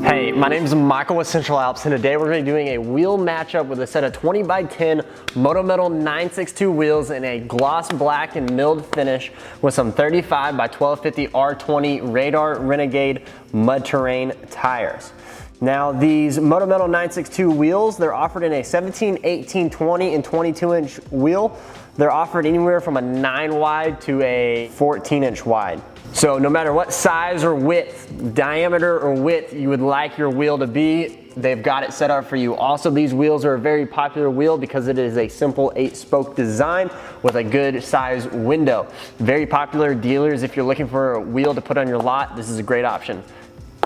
Hey, my name is Michael with Central Alps, and today we're going to be doing a wheel matchup with a set of 20x10 Moto Metal 962 wheels in a gloss black and milled finish with some 35x1250 R20 Radar Renegade mud terrain tires. Now these Moto Metal 962 wheels, they're offered in a 17, 18, 20, and 22-inch wheel. They're offered anywhere from a 9 wide to a 14-inch wide. So no matter what size or width, diameter or width you would like your wheel to be, they've got it set up for you. Also, these wheels are a very popular wheel because it is a simple 8-spoke design with a good size window. Very popular. Dealers, if you're looking for a wheel to put on your lot, this is a great option.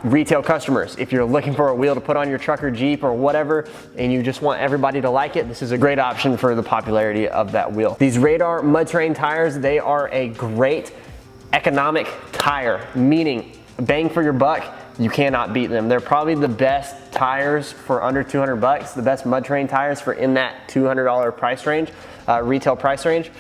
Retail customers, if you're looking for a wheel to put on your truck or Jeep or whatever, and you just want everybody to like it, this is a great option for the popularity of that wheel. These Radar mud terrain tires, they are a great economic tire, meaning bang for your buck. You cannot beat them. They're probably the best tires for under 200 bucks, the best mud terrain tires for in that $200 price range, retail price range.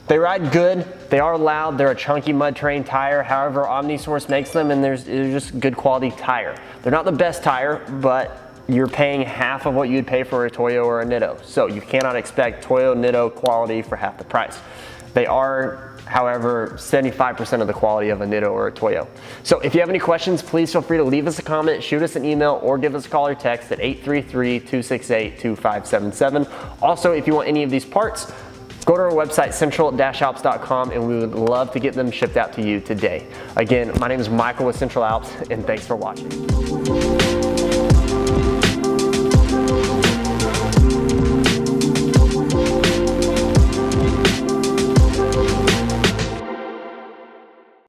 They ride good, they are loud, they're a chunky mud terrain tire. However, Omnisource makes them and they're just good quality tire. They're not the best tire, but you're paying half of what you'd pay for a Toyo or a Nitto. So you cannot expect Toyo Nitto quality for half the price. They are, however, 75% of the quality of a Nitto or a Toyo. So if you have any questions, please feel free to leave us a comment, shoot us an email, or give us a call or text at 833-268-2577. Also, if you want any of these parts, go to our website, central-alps.com, and we would love to get them shipped out to you today. Again, my name is Michael with Central Alps, and thanks for watching.